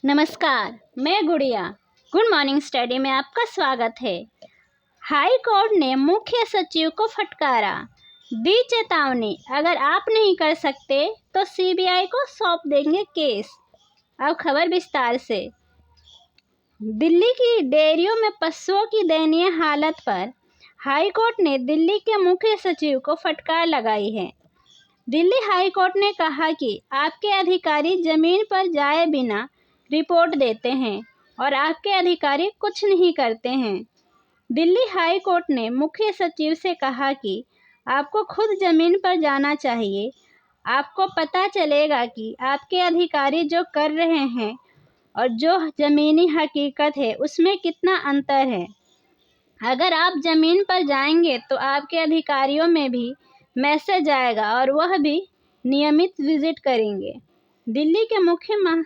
नमस्कार, मैं गुड़िया। गुड मॉर्निंग स्टडी में आपका स्वागत है। हाई कोर्ट ने मुख्य सचिव को फटकारा, दी चेतावनी, अगर आप नहीं कर सकते तो सीबीआई को सौंप देंगे केस। अब खबर विस्तार से। दिल्ली की डेयरियों में पशुओं की दयनीय हालत पर हाई कोर्ट ने दिल्ली के मुख्य सचिव को फटकार लगाई है। दिल्ली हाई कोर्ट ने कहा कि आपके अधिकारी जमीन पर जाए बिना रिपोर्ट देते हैं और आपके अधिकारी कुछ नहीं करते हैं। दिल्ली हाई कोर्ट ने मुख्य सचिव से कहा कि आपको खुद जमीन पर जाना चाहिए। आपको पता चलेगा कि आपके अधिकारी जो कर रहे हैं और जो ज़मीनी हकीकत है उसमें कितना अंतर है। अगर आप ज़मीन पर जाएंगे तो आपके अधिकारियों में भी मैसेज आएगा और वह भी नियमित विजिट करेंगे। दिल्ली के मुख्य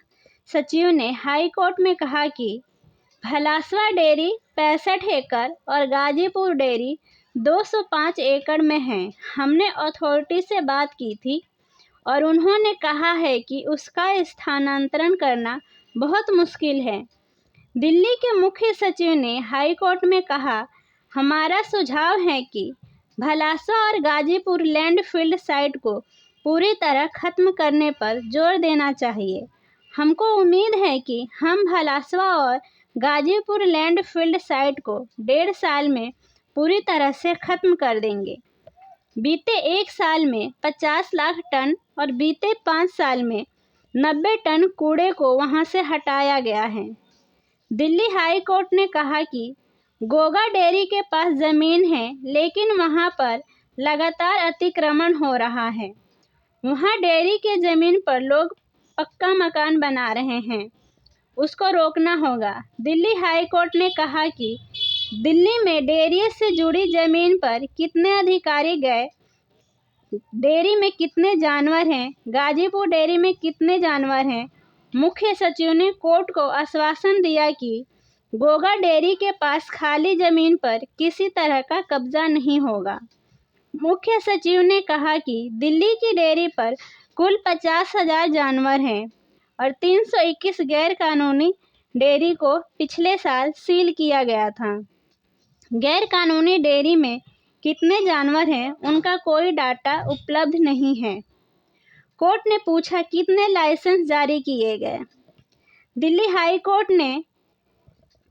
सचिव ने हाई कोर्ट में कहा कि भलासवा डेयरी 65 एकड़ और गाजीपुर डेयरी 205 एकड़ में है। हमने अथॉरिटी से बात की थी और उन्होंने कहा है कि उसका स्थानांतरण करना बहुत मुश्किल है। दिल्ली के मुख्य सचिव ने हाई कोर्ट में कहा, हमारा सुझाव है कि भलासवा और गाजीपुर लैंडफील्ड साइट को पूरी तरह खत्म करने पर जोर देना चाहिए। हमको उम्मीद है कि हम भलासवा और गाजीपुर लैंडफील्ड साइट को 1.5 साल में पूरी तरह से खत्म कर देंगे। बीते 1 साल में 50 लाख टन और बीते 5 साल में 90 टन कूड़े को वहां से हटाया गया है। दिल्ली हाई कोर्ट ने कहा कि गोगा डेयरी के पास ज़मीन है लेकिन वहां पर लगातार अतिक्रमण हो रहा है। वहां डेयरी के ज़मीन पर लोग पक्का मकान बना रहे हैं, उसको रोकना होगा। दिल्ली हाई कोर्ट ने कहा कि दिल्ली में डेयरी से जुड़ी ज़मीन पर कितने अधिकारी गए, डेयरी में कितने जानवर हैं, गाजीपुर डेयरी में कितने जानवर हैं। मुख्य सचिव ने कोर्ट को आश्वासन दिया कि गोगा डेयरी के पास खाली ज़मीन पर किसी तरह का कब्जा नहीं होगा। मुख्य सचिव ने कहा कि दिल्ली की डेयरी पर कुल 50,000 जानवर हैं और 321 गैरकानूनी डेयरी को पिछले साल सील किया गया था। गैरकानूनी डेयरी में कितने जानवर हैं उनका कोई डाटा उपलब्ध नहीं है। कोर्ट ने पूछा कितने लाइसेंस जारी किए गए। दिल्ली हाई कोर्ट ने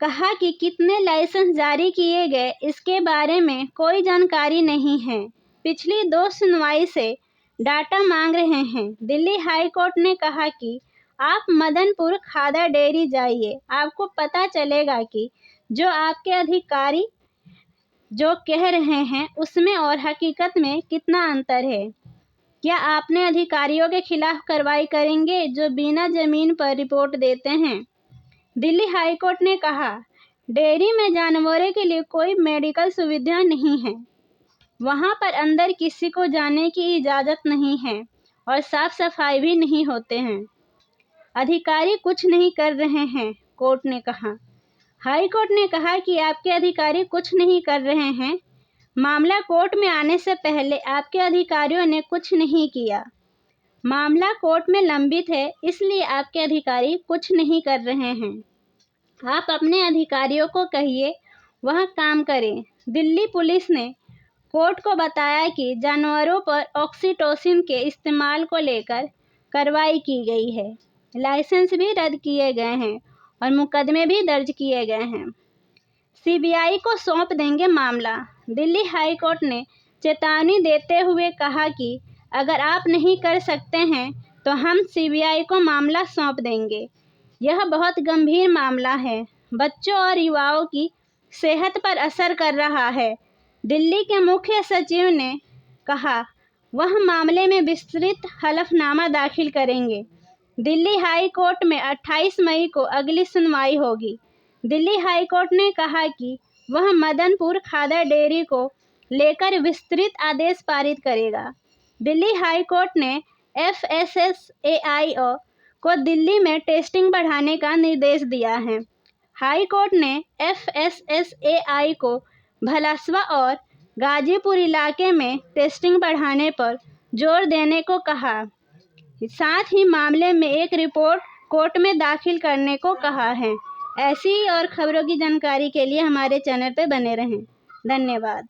कहा कि कितने लाइसेंस जारी किए गए इसके बारे में कोई जानकारी नहीं है। पिछली 2 सुनवाई से डाटा मांग रहे हैं। दिल्ली हाई कोर्ट ने कहा कि आप मदनपुर खादा डेयरी जाइए, आपको पता चलेगा कि जो आपके अधिकारी जो कह रहे हैं उसमें और हकीकत में कितना अंतर है। क्या आपने अधिकारियों के खिलाफ कार्रवाई करेंगे जो बिना जमीन पर रिपोर्ट देते हैं। दिल्ली हाई कोर्ट ने कहा, डेयरी में जानवरों के लिए कोई मेडिकल सुविधा नहीं है, वहां पर अंदर किसी को जाने की इजाज़त नहीं है और साफ सफाई भी नहीं होते हैं। अधिकारी कुछ नहीं कर रहे हैं, कोर्ट ने कहा। हाई कोर्ट ने कहा कि आपके अधिकारी कुछ नहीं कर रहे हैं। मामला कोर्ट में आने से पहले आपके अधिकारियों ने कुछ नहीं किया। मामला कोर्ट में लंबित है, इसलिए आपके अधिकारी कुछ नहीं कर रहे हैं। आप अपने अधिकारियों को कहिए वह काम करें। दिल्ली पुलिस ने कोर्ट को बताया कि जानवरों पर ऑक्सीटोसिन के इस्तेमाल को लेकर कार्रवाई की गई है। लाइसेंस भी रद्द किए गए हैं और मुकदमे भी दर्ज किए गए हैं। सीबीआई को सौंप देंगे मामला। दिल्ली हाई कोर्ट ने चेतावनी देते हुए कहा कि अगर आप नहीं कर सकते हैं तो हम सीबीआई को मामला सौंप देंगे। यह बहुत गंभीर मामला है, बच्चों और युवाओं की सेहत पर असर कर रहा है। दिल्ली के मुख्य सचिव ने कहा वह मामले में विस्तृत हलफनामा दाखिल करेंगे। दिल्ली हाई कोर्ट में 28 मई को अगली सुनवाई होगी। दिल्ली हाई कोर्ट ने कहा कि वह मदनपुर खादा डेयरी को लेकर विस्तृत आदेश पारित करेगा। दिल्ली हाई कोर्ट ने FSSAI को दिल्ली में टेस्टिंग बढ़ाने का निर्देश दिया है। हाई कोर्ट ने FSSAI को भलासवा और गाजीपुर इलाके में टेस्टिंग बढ़ाने पर जोर देने को कहा। साथ ही मामले में एक रिपोर्ट कोर्ट में दाखिल करने को कहा है। ऐसी ही और खबरों की जानकारी के लिए हमारे चैनल पर बने रहें। धन्यवाद।